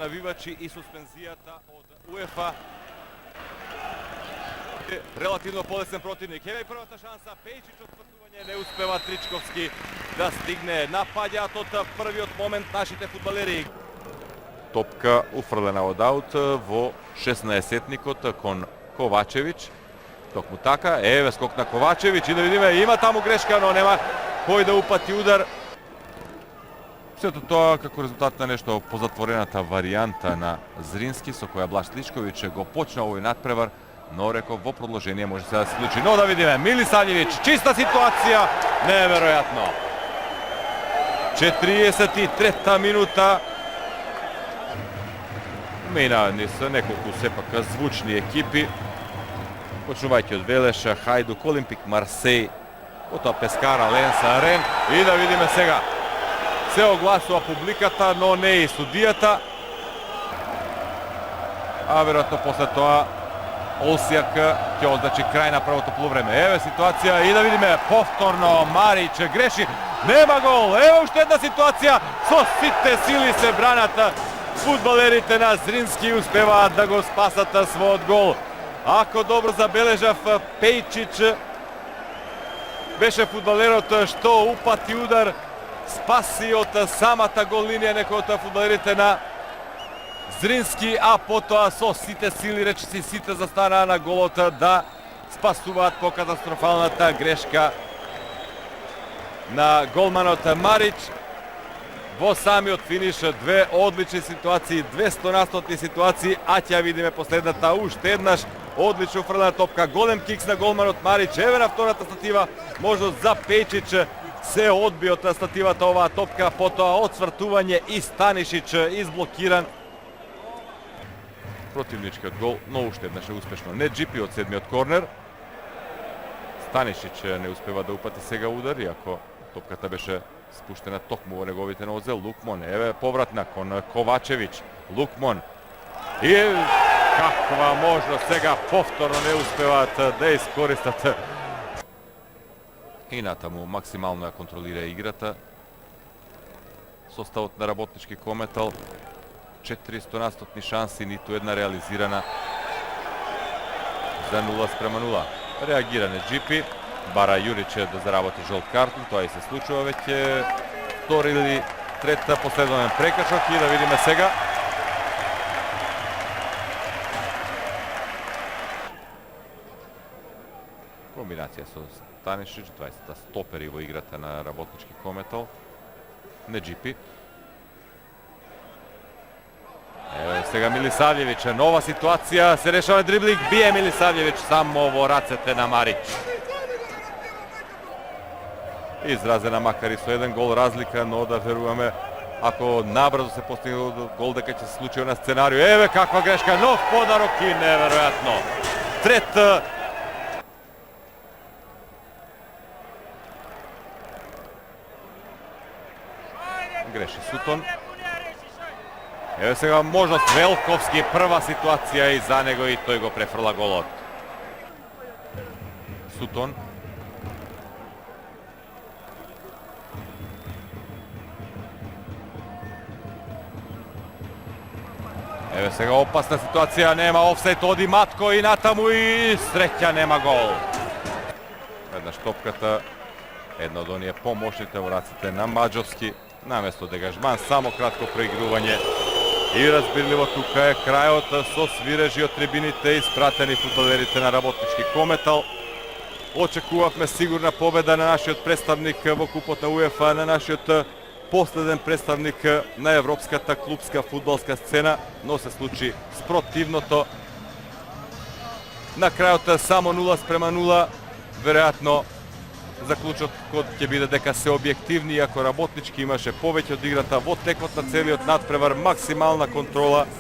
навивачи и суспензијата од УЕФА. Релативно полесен противник. Еве и првата шанса. Пејчич отпатување, не успева Тричковски да стигне. Напаѓаат од првиот момент нашите фудбалери. Топка уфрлена од аут во 16-етникот кон Ковачевиќ. Токму така, еве скок на Ковачевиќ и да видиме, има таму грешка, но нема кој да упати удар. Сето тоа како резултат на нешто позатворената варијанта на Зрински, со која Блаж Сличковиќ го почна овој надпревар, но реков во продолжение може се да се случи. Но да видиме, Милисављевиќ, чиста ситуација, неверојатно. 43-та минута. Мина низ неколку сепак звучни екипи. Почнувајќи од Велеш, Хајдук, Олимпик Марсеј, потоа Пескара, Ленса, Рен и да видиме сега. Се огласува публиката, но не и судијата. А веројатно после тоа Олсијак ќе означи крај на првото полувреме. Еве ситуација и да видиме повторно Марич греши. Нема гол. Еве уште една ситуација. Со сите сили се бранат фудбалерите на Зрински, успеваат да го спасат својот гол. Ако добро забележав, Пејчич беше фудбалерот што упати удар, спаси од самата гол линија некој од фудбалерите на Зрински, а потоа со сите сили, речиси сите застанаа на голот да спасуваат по катастрофалната грешка на голманот Марич. Во самиот финиш две одлични ситуации, 200% ситуации, а ќе видиме последната уште еднаш. Одлично уфрлена топка, голем кикс на голманот Марич. Еве на втората статива, можност за Пејчич, се одби од стативата оваа топка, потоа одсвртување и Станишич изблокиран. Противничкиот гол, но уште еднаш е успешно. Не Джипи од седмиот корнер. Станишич не успева да упати сега удар, иако топката беше спуштена токму во неговите нозе. Лукмон, еве повратна кон Ковачевиќ. Лукмон. И каква можност сега повторно не успеваат да искористат. И натаму максимално ја контролира играта. Составот на Работнички Кометал. 400% шанси, ниту една реализирана за 0:0. Реагиране Джипи, бара Јурич да заработи жолт картон, тоа и се случува веќе втори или трета последовен прекачок и да видиме сега. Комбинација со Станишич, 20-та стопери во играта на Работнички Кометал. Не Джипи. Еве сега Милисављевиќ, нова ситуација, се решава дриблинг, бие Милисављевиќ само во рацете на Марич. Изразена макар и со еден гол разлика, но да веруваме ако набрзо се постигне гол дека ќе се случи на сценарио. Еве каква грешка, нов подарок и неверојатно. Трет греши Сутон. Еве сега можност Велковски, прва ситуација и за него и тој го префрла голот. Сутон. Еве сега опасна ситуација, нема офсайд, оди Матко и натаму и среќа, нема гол. Еднаш топката, едно од оние помошните во раците на Маџовски, наместо дегажман, само кратко проигрување. И разбирливо тука е крајот со свирежи од трибините, испратени фудбалерите на Работнички Кометал. Очекувавме сигурна победа на нашиот представник во купот на УЕФА, на нашиот последен представник на европската клубска фудбалска сцена, но се случи спротивното. На крајот само 0:0, веројатно заклучот ќе биде дека се објективни, иако Работнички имаше повеќе од играта во текот на целиот надпревар, максимална контрола.